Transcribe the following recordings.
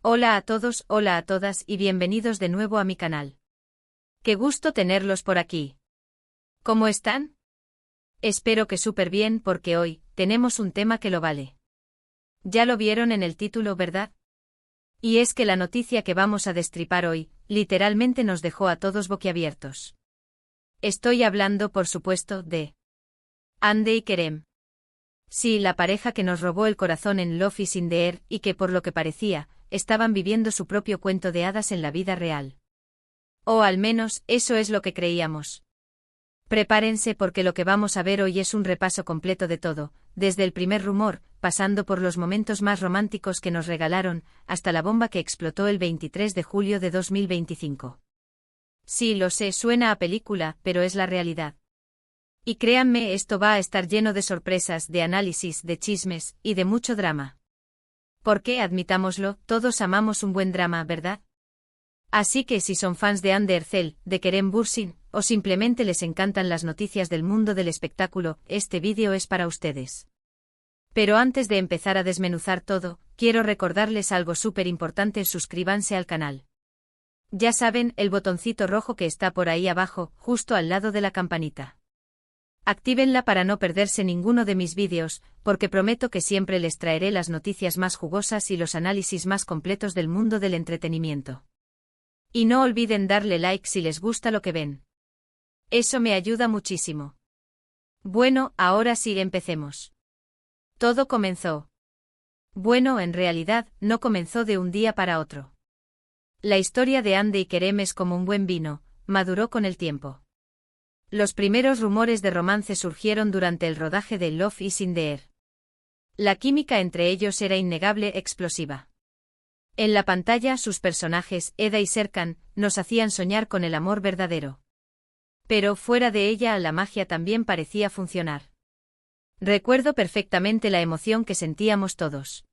Hola a todos, hola a todas y bienvenidos de nuevo a mi canal. Qué gusto tenerlos por aquí. ¿Cómo están? Espero que súper bien porque hoy tenemos un tema que lo vale. Ya lo vieron en el título, ¿verdad? Y es que la noticia que vamos a destripar hoy, literalmente nos dejó a todos boquiabiertos. Estoy hablando, por supuesto, de Hande y Kerem. Sí, la pareja que nos robó el corazón en Love is in the Air y que por lo que parecía, estaban viviendo su propio cuento de hadas en la vida real. O al menos, eso es lo que creíamos. Prepárense porque lo que vamos a ver hoy es un repaso completo de todo, desde el primer rumor, pasando por los momentos más románticos que nos regalaron, hasta la bomba que explotó el 23 de julio de 2025. Sí, lo sé, suena a película, pero es la realidad. Y créanme, esto va a estar lleno de sorpresas, de análisis, de chismes, y de mucho drama. Porque, admitámoslo, todos amamos un buen drama, ¿verdad? Así que si son fans de Hande Erçel, de Kerem Bürsin, o simplemente les encantan las noticias del mundo del espectáculo, este vídeo es para ustedes. Pero antes de empezar a desmenuzar todo, quiero recordarles algo súper importante: suscríbanse al canal. Ya saben, el botoncito rojo que está por ahí abajo, justo al lado de la campanita. Actívenla para no perderse ninguno de mis vídeos, porque prometo que siempre les traeré las noticias más jugosas y los análisis más completos del mundo del entretenimiento. Y no olviden darle like si les gusta lo que ven. Eso me ayuda muchísimo. Bueno, ahora sí, empecemos. Todo comenzó. Bueno, en realidad, no comenzó de un día para otro. La historia de Hande y Kerem es como un buen vino, maduró con el tiempo. Los primeros rumores de romance surgieron durante el rodaje de Love is in the Air. La química entre ellos era innegable, explosiva. En la pantalla, sus personajes, Eda y Serkan, nos hacían soñar con el amor verdadero. Pero fuera de ella, la magia también parecía funcionar. Recuerdo perfectamente la emoción que sentíamos todos.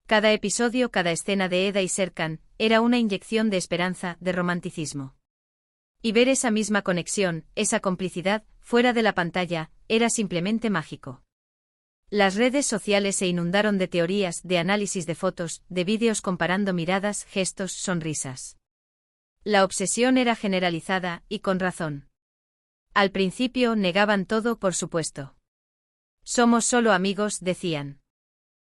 Cada episodio, cada escena de Eda y Serkan, era una inyección de esperanza, de romanticismo. Y ver esa misma conexión, esa complicidad, fuera de la pantalla, era simplemente mágico. Las redes sociales se inundaron de teorías, de análisis de fotos, de vídeos comparando miradas, gestos, sonrisas. La obsesión era generalizada, y con razón. Al principio negaban todo, por supuesto. Somos solo amigos, decían.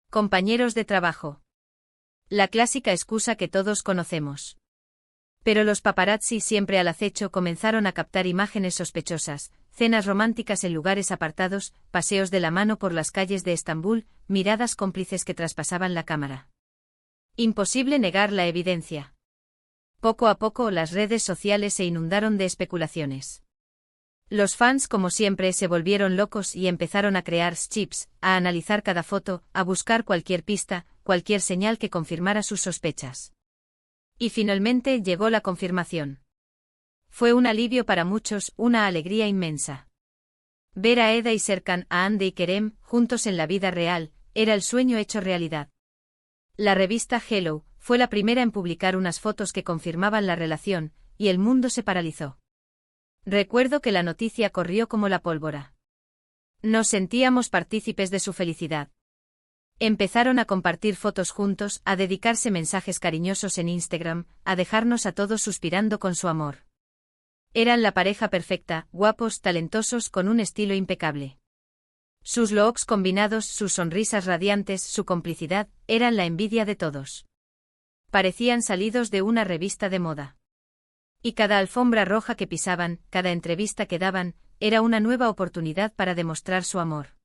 Compañeros de trabajo. La clásica excusa que todos conocemos. Pero los paparazzi, siempre al acecho, comenzaron a captar imágenes sospechosas, cenas románticas en lugares apartados, paseos de la mano por las calles de Estambul, miradas cómplices que traspasaban la cámara. Imposible negar la evidencia. Poco a poco las redes sociales se inundaron de especulaciones. Los fans, como siempre, se volvieron locos y empezaron a crear chips, a analizar cada foto, a buscar cualquier pista, cualquier señal que confirmara sus sospechas. Y finalmente llegó la confirmación. Fue un alivio para muchos, una alegría inmensa. Ver a Eda y Serkan, a Hande y Kerem, juntos en la vida real, era el sueño hecho realidad. La revista Hello fue la primera en publicar unas fotos que confirmaban la relación, y el mundo se paralizó. Recuerdo que la noticia corrió como la pólvora. Nos sentíamos partícipes de su felicidad. Empezaron a compartir fotos juntos, a dedicarse mensajes cariñosos en Instagram, a dejarnos a todos suspirando con su amor. Eran la pareja perfecta, guapos, talentosos, con un estilo impecable. Sus looks combinados, sus sonrisas radiantes, su complicidad, eran la envidia de todos. Parecían salidos de una revista de moda. Y cada alfombra roja que pisaban, cada entrevista que daban, era una nueva oportunidad para demostrar su amor.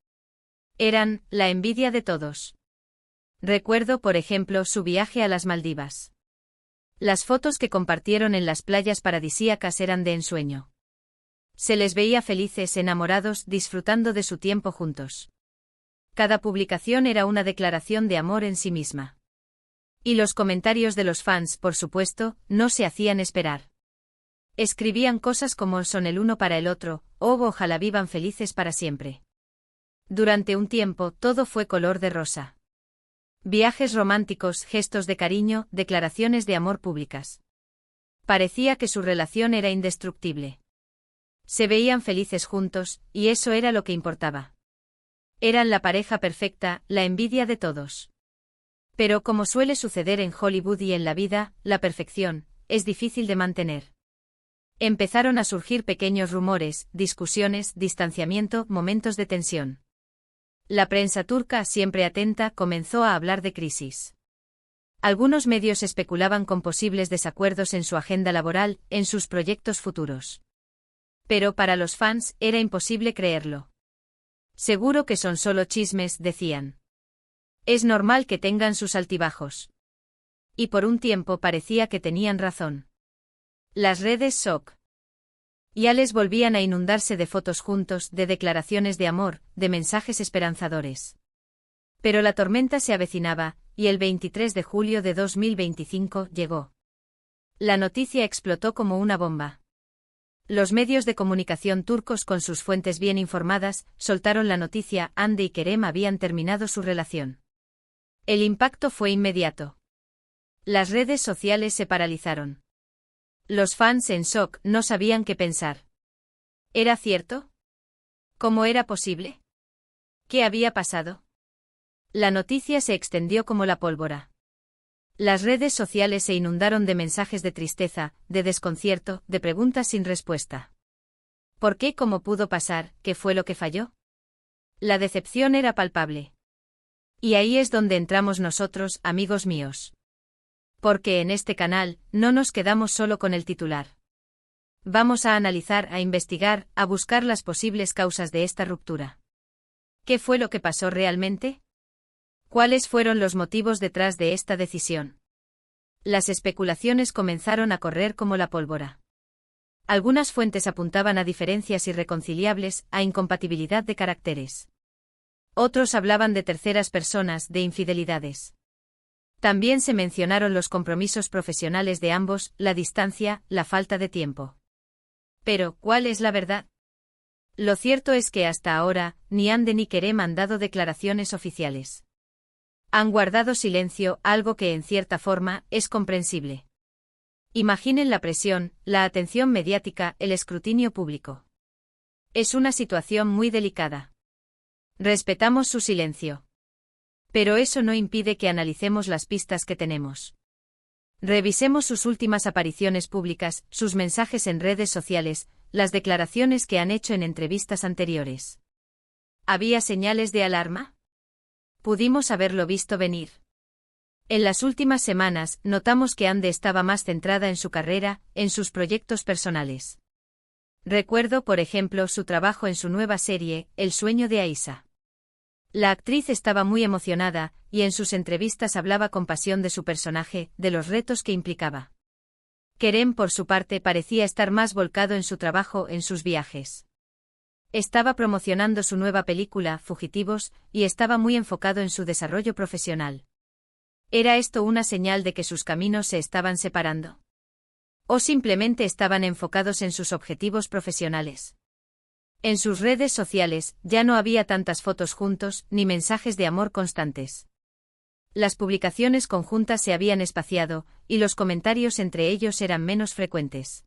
Eran la envidia de todos. Recuerdo, por ejemplo, su viaje a las Maldivas. Las fotos que compartieron en las playas paradisíacas eran de ensueño. Se les veía felices, enamorados, disfrutando de su tiempo juntos. Cada publicación era una declaración de amor en sí misma. Y los comentarios de los fans, por supuesto, no se hacían esperar. Escribían cosas como son el uno para el otro, o ojalá vivan felices para siempre. Durante un tiempo todo fue color de rosa. Viajes románticos, gestos de cariño, declaraciones de amor públicas. Parecía que su relación era indestructible. Se veían felices juntos, y eso era lo que importaba. Eran la pareja perfecta, la envidia de todos. Pero como suele suceder en Hollywood y en la vida, la perfección es difícil de mantener. Empezaron a surgir pequeños rumores, discusiones, distanciamiento, momentos de tensión. La prensa turca, siempre atenta, comenzó a hablar de crisis. Algunos medios especulaban con posibles desacuerdos en su agenda laboral, en sus proyectos futuros. Pero para los fans era imposible creerlo. Seguro que son solo chismes, decían. Es normal que tengan sus altibajos. Y por un tiempo parecía que tenían razón. Las redes sociales volvían a inundarse de fotos juntos, de declaraciones de amor, de mensajes esperanzadores. Pero la tormenta se avecinaba, y el 23 de julio de 2025 llegó. La noticia explotó como una bomba. Los medios de comunicación turcos, con sus fuentes bien informadas, soltaron la noticia: Hande y Kerem habían terminado su relación. El impacto fue inmediato. Las redes sociales se paralizaron. Los fans en shock no sabían qué pensar. ¿Era cierto? ¿Cómo era posible? ¿Qué había pasado? La noticia se extendió como la pólvora. Las redes sociales se inundaron de mensajes de tristeza, de desconcierto, de preguntas sin respuesta. ¿Por qué? ¿Cómo pudo pasar? ¿Qué fue lo que falló? La decepción era palpable. Y ahí es donde entramos nosotros, amigos míos. Porque en este canal, no nos quedamos solo con el titular. Vamos a analizar, a investigar, a buscar las posibles causas de esta ruptura. ¿Qué fue lo que pasó realmente? ¿Cuáles fueron los motivos detrás de esta decisión? Las especulaciones comenzaron a correr como la pólvora. Algunas fuentes apuntaban a diferencias irreconciliables, a incompatibilidad de caracteres. Otros hablaban de terceras personas, de infidelidades. También se mencionaron los compromisos profesionales de ambos, la distancia, la falta de tiempo. Pero, ¿cuál es la verdad? Lo cierto es que hasta ahora, ni Hande ni Kerem han dado declaraciones oficiales. Han guardado silencio, algo que en cierta forma es comprensible. Imaginen la presión, la atención mediática, el escrutinio público. Es una situación muy delicada. Respetamos su silencio. Pero eso no impide que analicemos las pistas que tenemos. Revisemos sus últimas apariciones públicas, sus mensajes en redes sociales, las declaraciones que han hecho en entrevistas anteriores. ¿Había señales de alarma? Pudimos haberlo visto venir. En las últimas semanas, notamos que Hande estaba más centrada en su carrera, en sus proyectos personales. Recuerdo, por ejemplo, su trabajo en su nueva serie, El sueño de Aisha. La actriz estaba muy emocionada, y en sus entrevistas hablaba con pasión de su personaje, de los retos que implicaba. Kerem, por su parte, parecía estar más volcado en su trabajo, en sus viajes. Estaba promocionando su nueva película, Fugitivos, y estaba muy enfocado en su desarrollo profesional. ¿Era esto una señal de que sus caminos se estaban separando? ¿O simplemente estaban enfocados en sus objetivos profesionales? En sus redes sociales, ya no había tantas fotos juntos, ni mensajes de amor constantes. Las publicaciones conjuntas se habían espaciado, y los comentarios entre ellos eran menos frecuentes.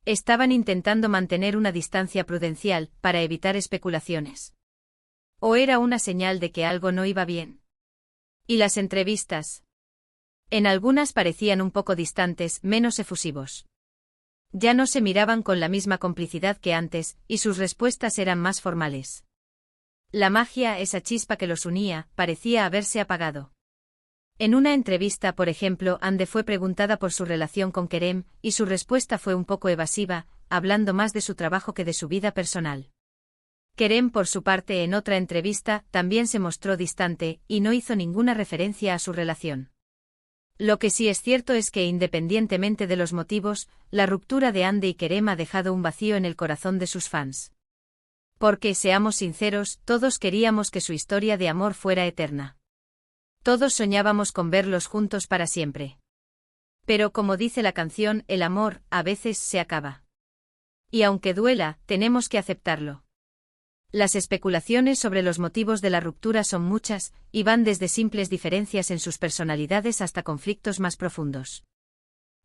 Estaban intentando mantener una distancia prudencial, para evitar especulaciones. ¿O era una señal de que algo no iba bien? ¿Y las entrevistas? En algunas parecían un poco distantes, menos efusivos. Ya no se miraban con la misma complicidad que antes, y sus respuestas eran más formales. La magia, esa chispa que los unía, parecía haberse apagado. En una entrevista, por ejemplo, Hande fue preguntada por su relación con Kerem, y su respuesta fue un poco evasiva, hablando más de su trabajo que de su vida personal. Kerem, por su parte, en otra entrevista, también se mostró distante, y no hizo ninguna referencia a su relación. Lo que sí es cierto es que, independientemente de los motivos, la ruptura de Hande y Kerem ha dejado un vacío en el corazón de sus fans. Porque, seamos sinceros, todos queríamos que su historia de amor fuera eterna. Todos soñábamos con verlos juntos para siempre. Pero como dice la canción, el amor, a veces, se acaba. Y aunque duela, tenemos que aceptarlo. Las especulaciones sobre los motivos de la ruptura son muchas, y van desde simples diferencias en sus personalidades hasta conflictos más profundos.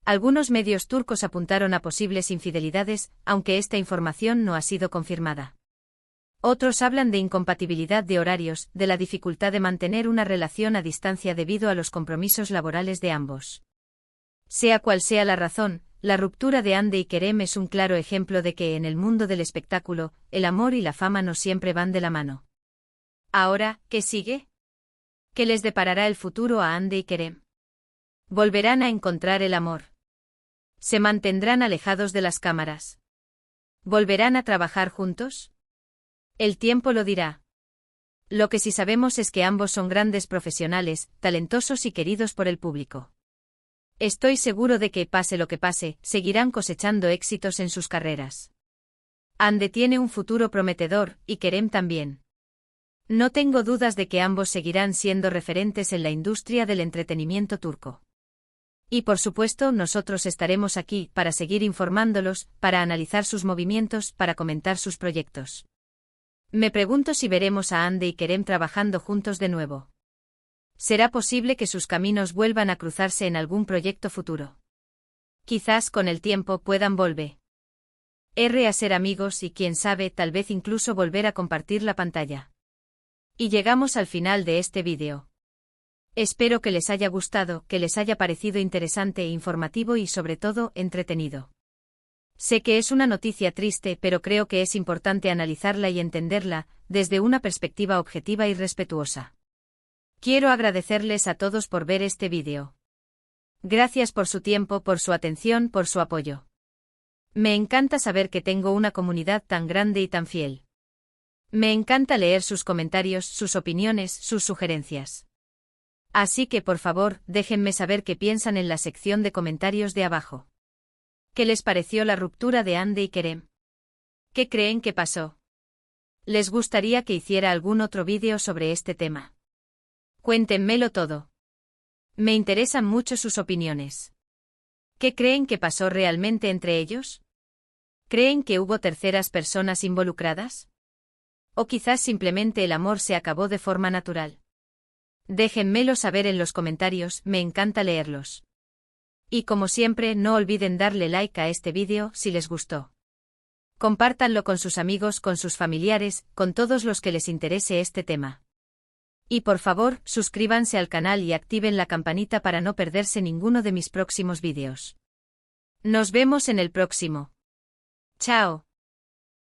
Algunos medios turcos apuntaron a posibles infidelidades, aunque esta información no ha sido confirmada. Otros hablan de incompatibilidad de horarios, de la dificultad de mantener una relación a distancia debido a los compromisos laborales de ambos. Sea cual sea la razón, la ruptura de Hande y Kerem es un claro ejemplo de que en el mundo del espectáculo, el amor y la fama no siempre van de la mano. Ahora, ¿qué sigue? ¿Qué les deparará el futuro a Hande y Kerem? ¿Volverán a encontrar el amor? ¿Se mantendrán alejados de las cámaras? ¿Volverán a trabajar juntos? El tiempo lo dirá. Lo que sí sabemos es que ambos son grandes profesionales, talentosos y queridos por el público. Estoy seguro de que, pase lo que pase, seguirán cosechando éxitos en sus carreras. Hande tiene un futuro prometedor, y Kerem también. No tengo dudas de que ambos seguirán siendo referentes en la industria del entretenimiento turco. Y por supuesto, nosotros estaremos aquí para seguir informándolos, para analizar sus movimientos, para comentar sus proyectos. Me pregunto si veremos a Hande y Kerem trabajando juntos de nuevo. ¿Será posible que sus caminos vuelvan a cruzarse en algún proyecto futuro? Quizás con el tiempo puedan volver a ser amigos y quién sabe, tal vez incluso volver a compartir la pantalla. Y llegamos al final de este vídeo. Espero que les haya gustado, que les haya parecido interesante e informativo y sobre todo, entretenido. Sé que es una noticia triste, pero creo que es importante analizarla y entenderla, desde una perspectiva objetiva y respetuosa. Quiero agradecerles a todos por ver este vídeo. Gracias por su tiempo, por su atención, por su apoyo. Me encanta saber que tengo una comunidad tan grande y tan fiel. Me encanta leer sus comentarios, sus opiniones, sus sugerencias. Así que por favor, déjenme saber qué piensan en la sección de comentarios de abajo. ¿Qué les pareció la ruptura de Hande y Kerem? ¿Qué creen que pasó? ¿Les gustaría que hiciera algún otro vídeo sobre este tema? Cuéntenmelo todo. Me interesan mucho sus opiniones. ¿Qué creen que pasó realmente entre ellos? ¿Creen que hubo terceras personas involucradas? ¿O quizás simplemente el amor se acabó de forma natural? Déjenmelo saber en los comentarios, me encanta leerlos. Y como siempre, no olviden darle like a este vídeo si les gustó. Compártanlo con sus amigos, con sus familiares, con todos los que les interese este tema. Y por favor, suscríbanse al canal y activen la campanita para no perderse ninguno de mis próximos vídeos. Nos vemos en el próximo. Chao.